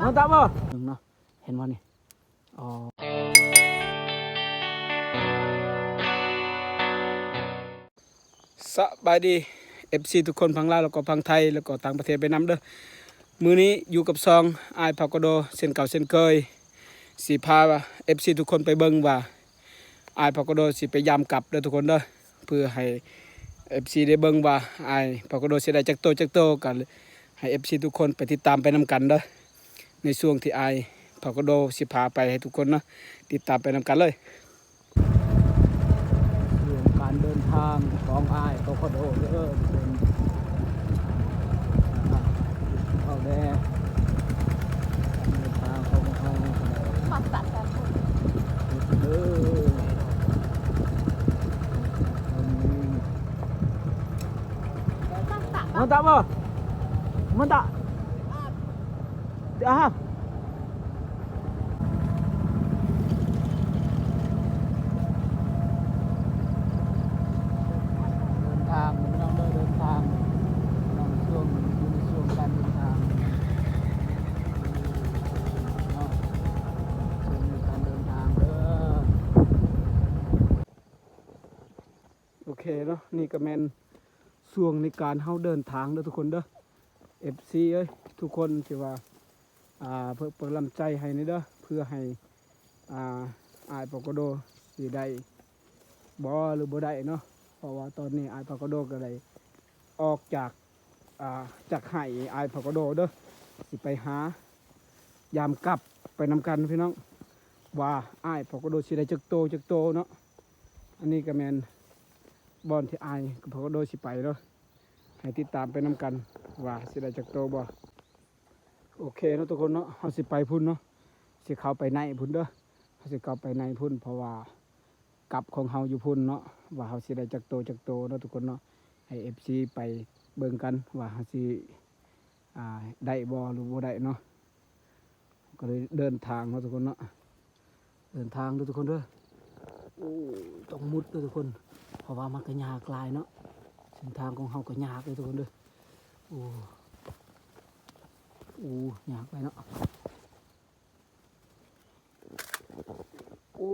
มันตับบ่หนึ่งเนาะเห็นว่านี่อ๋อสบายดี FC ทุกคนพังลาวแล้วก็พังไทยแล้วก็ต่างประเทศไปนำเด้อมื้อนี้อยู่กับซองอายพากโดเส้นเก่าเส้นเคยสิพา FC ทุกคนไปเบิ่งว่าอายพากโดสิไปยามกลับเด้อทุกคนเด้อเพื่อให้ FC ได้เบิ่งว่าอายพากโดสิได้จักโตกันให้ FC ทุกคนไปติดตามไปนำกันเด้อในช่วงที่อายพากโดสิพาไปให้ทุกคนเนาะติดตามไปนำกันเลยเรื่องการเดินทางของอายพากโดเด้อเอาแน่เดินทางของเฮามาตัดกันเด้อมันตับบ่มันตับอ่ะเดินทางไม่ต้องเดินทางต้องช่วงอยู่ในช่วงการเดินทางเนาะช่วงในการเดินทางเด้อโอเคเนาะนี่ก็แม่นช่วงในการเฮาเดินทางเด้อทุกคนเด้อ FC เอ้ยทุกคนที่ว่าเพื่อเป็นกำลังใจให้นี่เด้อเพื่อให้อายปากโดสิได้บ่หรือบ่ได้เนาะเพราะว่าตอนนี้อายปากโดก็ได้ออกจากไห้อายปากโดเด้อสิไปหายามกลับไปนำกันพี่น้องว่าอายปากโดสิได้จักโตเนาะอันนี้ก็แม่นบอนที่อายกับปากโดสิไปเนาะให้ติดตามไปนำกันว่าสิได้จักโตบ่โอเคเนาะทุกคนเนาะเฮาสิไปพุ่นเนาะสิเข้าไปในพุ่นเด้อเฮาสิเข้าไปในพุ่นเพราะว่ากลับของเฮาอยู่พุ่นเนาะว่าเฮาสิได้จักโตเนาะทุกคนเนาะให้ FC ไปเบิ่งกันว่าเฮาสิได้บ่หรือบ่ได้เนาะก็เลยเดินทางเนาะทุกคนเนาะเดินทางเด้อทุกคนเด้อโอ้ต้องมุดเด้อทุกคนเพราะว่ามันก็ยากหลายเนาะเส้นทางของเฮาก็ยากเลยทุกคนเด้อโอ้ยากไปเนาะโอ้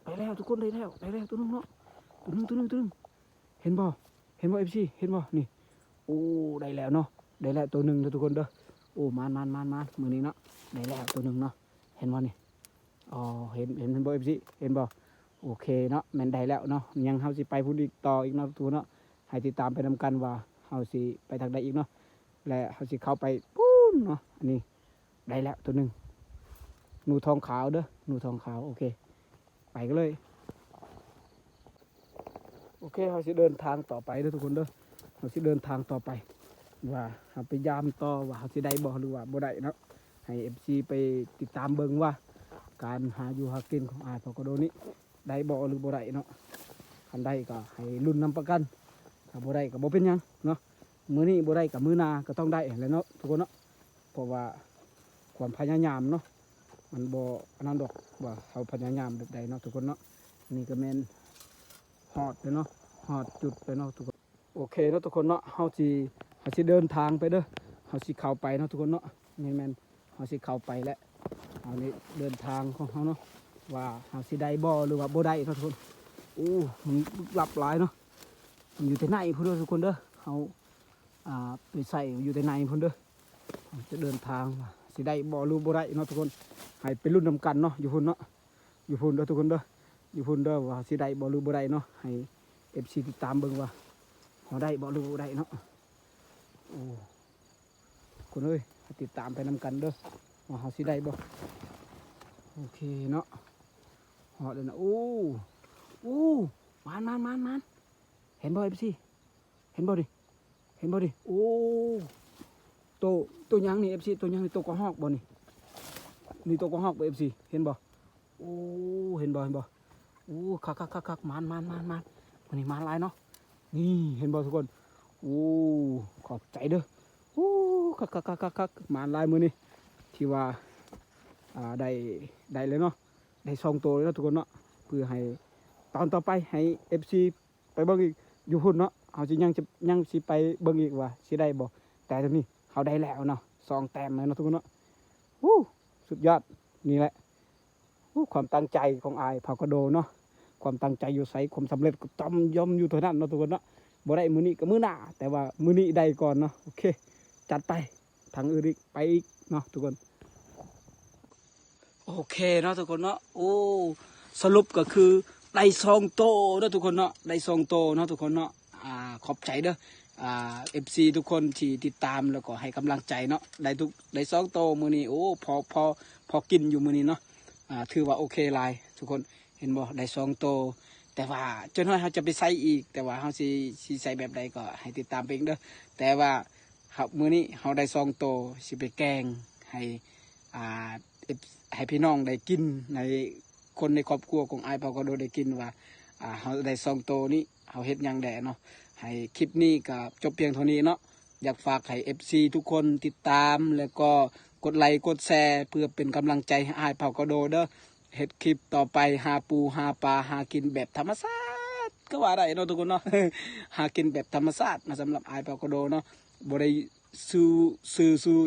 ไปแล้วทุกคนได้แล้วตัวนึงเนาะตัวนึงเห็นบ่เอฟซีเห็นบ่นี่โอ้ได้แล้วเนาะได้แล้วตัวนึงทุกคนเด้อโอ้มานมือนี้เนาะได้แล้วตัวนึงเนาะเห็นบ่นี่อ๋อเห็นบ่เอฟซีเห็นบ่โอเคเนาะแม่นได้แล้วเนาะยังเฮาสิไปพูดอีกต่ออีกเนาะทุกคนเนาะให้ติดตามไปนำกันว่าเฮาสิไปทางใดอีกเนาะและเฮาสิเข้าไปปู้นเนาะอันนี้ได้แล้วตัวนึงหนูทองขาวเด้อหนูทองขาวโอเคไปกันเลยโอเคเราจะเดินทางต่อไปเด้อทุกคนเด้อเราจะเดินทางต่อไปว่าเราไปยามต่อว่าเราจะได้บ่หรือว่าบ่ได้เนาะให้ FC ไปติดตามเบิ่งว่าการหาอยู่หากินของอายพากโดนี้ได้บ่หรือบ่ได้เนาะคันได้ก็ให้ลุ้นนำประกันถ้าบ่ได้ก็บ่เป็นหยังเนาะมื้อนี้บ่ได้ก็มื้อหน้าก็ต้องได้แหละเนาะทุกคนเนาะเพราะว่าความพยายามเนาะมันบ่อันนั้นดอกว่าเขาพยายามแบบใดเนาะทุกคนเนาะนี่ก็แม่นฮอดเลยเนาะฮอดจุดไปเนาะทุกคนโอเคเนาะทุกคนเนาะเฮาสิเดินทางไปเด้อเฮาสิเข้าไปเนาะทุกคนเนาะนี่แม่นเฮาสิเข้าไปแล้วเฮานี่เดินทางของเฮาเนาะว่าเฮาสิได้บ่หรือว่าบ่ได้เนาะทุกคนมันหลับหลายเนาะมันอยู่ที่ไหนพุ่นเด้อทุกคนเด้อเฮาไปใส่อยู่ที่ไหนพุ่นเด้อจะเดินทางสิได้บ่หรือบ่ได้เนาะทุกคนให้ไปรุ่นนำกันเนาะอยู่พุ่นเนาะอยู่พุ่นเด้อทุกคนเด้ออยู่พุ่นเด้อว่าสิได้บ่หรือบ่ได้เนาะให้ FC ติดตามเบิ่งว่าเฮาได้บ่หรือบ่ได้เนาะโอ้คนเอ้ยติดตามไปนำกันเด้อว่าเฮาสิได้บ่โอเคเนาะฮอดเลยนะมานเห็นบ่ FC เห็นบ่ดิโอ้ตัวยังนี่ FC ตัวยังนี่ตัวกระหอกบ่นี่ตัวกระหอกบ่ FC เห็นบ่โอ้เห็นบ่โอ้คักมานวันนี้มาหลายเนาะนี่เห็นบ่ทุกคนโอ้ขอบใจเด้อโอ้คักมานหลายมื้อนี้ที่ว่าได้เลยเนาะได้2ตัวเลยเนาะทุกคนเนาะเพื่อให้ตอนต่อไปให้ FC ไปเบิ่งอีกอยู่พุ่นเนาะเฮาสิยังสิไปเบิ่งอีกว่าสิได้บ่แต่ตอนนี้เขาได้แล้วเนาะ 2 แต้มเลยเนาะทุกคนเนาะวู้สุดยอดนี่แหละความตั้งใจของอายเผากระโดเนาะความตั้งใจอยู่ไสความสำเร็จก็จำย่อมอยู่เท่านั้นเนาะทุกคนเนาะบ่ได้มื้อนี้ก็มื้อหน้าแต่ว่ามื้อนี้ได้ก่อนเนาะโอเคจัดไปทางอื่นอีกไปอีกเนาะทุกคนโอเคเนาะทุกคนเนาะโอ้สรุปก็คือได้2 โตเนาะทุกคนเนาะได้2 โตเนาะทุกคนเนาะขอบใจเด้อFC ทุกคนที่ติดตามแล้วก็ให้กำลังใจเนาะได้2 โตมื้อนี้โอ้พอกินอยู่มื้อนี้เนาะถือว่าโอเคหลายทุกคนเห็นบ่ได้2 โตแต่ว่าจนว่าเขาจะไปใส่อีกแต่ว่าเขาสิใส่แบบใดก็ให้ติดตามเองเด้อแต่ว่าครับมื้อนี้เขาได้2 โตสิไปแกงให้อ่าให้พี่น้องได้กินในคนในครอบครัวของอายเผากระโดได้กินว่าเขาได้2 โตนี้เขาเฮ็ดหยังแดเนาะให้คลิปนี้ก็จบเพียงเท่านี้เนาะอยากฝากให้ FC ทุกคนติดตามแล้วก็กดไลค์กดแชร์เพื่อเป็นกำลังใจให้อายเผากระโดเด้อเฮ็ดคลิปต่อไปหาปูหาปลาหากินแบบธรรมชาติก็ว่าได้เนาะทุกคนเนาะ หากินแบบธรรมชาตินะสำหรับอายเผากระโดเนาะบ่ได้สู้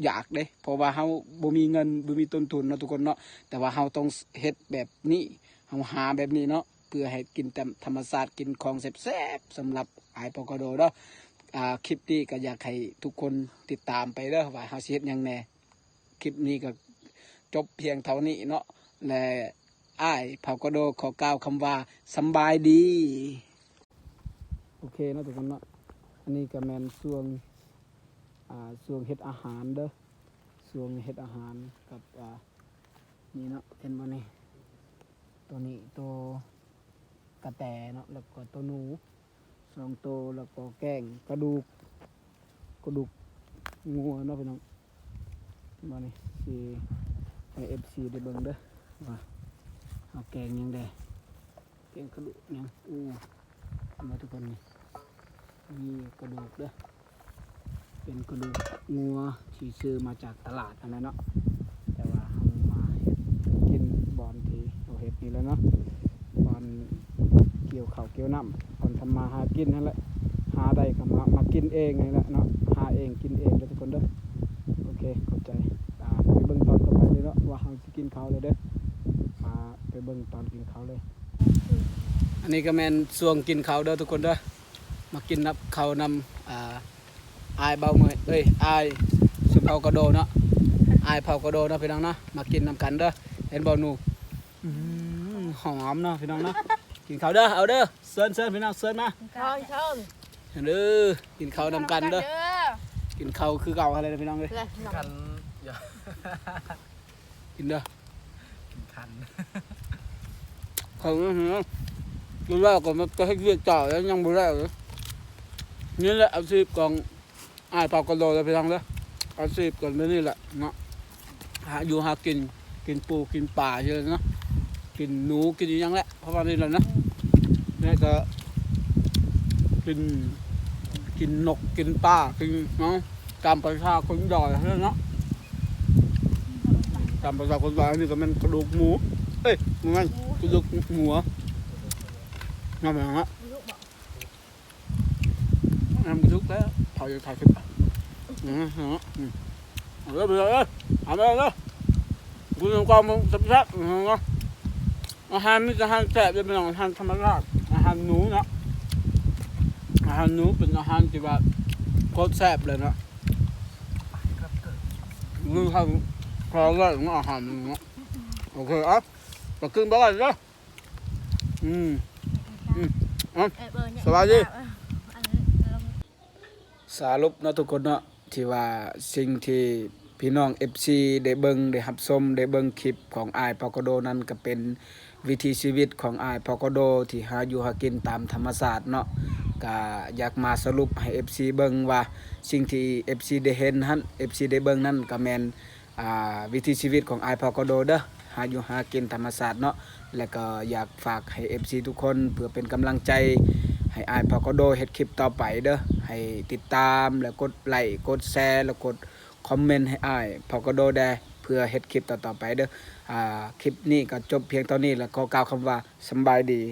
อยากเด้เพราะว่าเฮาบ่มีเงินบ่มีต้นทุนเนาะทุกคนเนาะแต่ว่าเฮาต้องเฮ็ดแบบนี้เฮาหาแบบนี้เนาะเพื่อให้กินแต่ธรรมชาติกินของแซ่บๆสำหรับอายเผากระโดเนาะคลิปนี้ก็อยากให้ทุกคนติดตามไปเด้อว่าเฮาสิเฮ็ดหยังแหน่คลิปนี้ก็จบเพียงเท่านี้เนาะและอ้ายเผากระโดขอกล่าวคำว่าสำบายดีโอเคเนาะทุกคนเนาะอันนี้ก็แม่นส่วงเฮ็ดอาหารเด้อส่วงเฮ็ดอาหารกับนี่เนาะเห็นบ่นี่ตัวนี้ตัวกระแตเนาะแล้วก็ตัวหนู2 ตัวแล้วก็แกงกระดูกงัวเนาะพี่น้องบ่นี่สิให้ FC ได้เบิ่งเด้อว่าเอาแกงหยังแดแกงกระดูกหยังมาทุกคนนี่มีกระดูกเด้อเป็นกระดูกงัวที่ซื้อมาจากตลาดอันนั้นเนาะแต่ว่าเอามากินบอนที่เราเห็ดนี่แล้วเนาะบอนเกี่ยวข้าวเกี่ยวน้ำบอนทำมาหากินนั่นแหละหาได้ก็มากินเองนี่แหละเนาะหาเองกินเองแล้วทุกคนเด้อโอเคขอบใจไปเบิ่งตอนต่อไปเลยเนาะว่าเราจะกินข้าวเลยเด้อไปเบิ่งตอนกินข้าวเลยอันนี้ก็แม่นช่วงกินข้าวเด้อทุกคนเด้อมากินนับข้าวนำอายเบาเมยอายสุเผากระโดเนาะอายเผากระโดเนาะพี่น้องเนาะมากินนำกันเด้อเห็นบ่หนูหอมเนาะพี่น้องเนาะกินข้าวเด้อเอาเด้อเซิร์นพี่น้องเซิร์นมาเชิญเด้อกินข้าวนำกันเด้อกินข้าวคือเก่าอะไรนะพี่น้องเลยกันกินเด้อกินคันเขาดูแลก่อนมันก็ให้เรียกจ่อแล้วยังบ่ได้เลยนี่แหละอาชีพของอายเผากระโดเลยพี่น้องเด้ออาชีพก่อนนี่แหละเนาะหากินปูกินปลาใช่ไหมเนาะกินหนูกินอย่างแหละเพราะว่านี่แหละนะนี่ก็กินนกกินปลากินเนาะตามประชาคนดอยเนาะตามประชาคนดอยนี่ก็เป็นกระดูกหมูมึงไงกระดูกหมูงามอย่างนั้นทำกระดูกแล้วถ่ายคลิปเอาเลยเอาเลยกูยังกองมึงแซ่บเนาะอาหารมีอาหารแซ่บจะเป็นอาหารธรรมชาติอาหารหนูเนาะอาหารหนูเป็นอาหารที่แบบโคตรแซ่บเลยเนาะมึงทำพอเลยอาหารเนาะโอเคอ่ะไปกินไปเลยเนาะสบายดีสรุปเนาะทุกคนเนาะที่ว่าสิ่งที่พี่น้อง FC ได้เบิ่งได้รับชมได้เบิ่งคลิปของอายเผากระโดนั้นก็เป็นวิถีชีวิตของอายเผากระโดที่หาอยู่หากินตามธรรมชาติเนาะก็อยากมาสรุปให้ FC เบิ่งว่าสิ่งที่ FC ได้เห็นหั่น FC ได้เบิ่งนั่นก็แม่นวิถีชีวิตของอายเผากระโดเด้อหาอยู่หากินธรรมชาติเนาะแล้วก็อยากฝากให้ FC ทุกคนเพื่อเป็นกำลังใจให้อายเผากระโดเฮ็ดคลิปต่อไปเด้อให้ติดตามแล้วกดไลค์กดแชร์แล้วกดคอมเมนต์ให้อ้ายเผากระโดได้เพื่อเฮ็ดคลิปต่อๆไปเด้อคลิปนี้ก็จบเพียงเท่านี้แล้วขอกล่าวคำว่าสำบายดี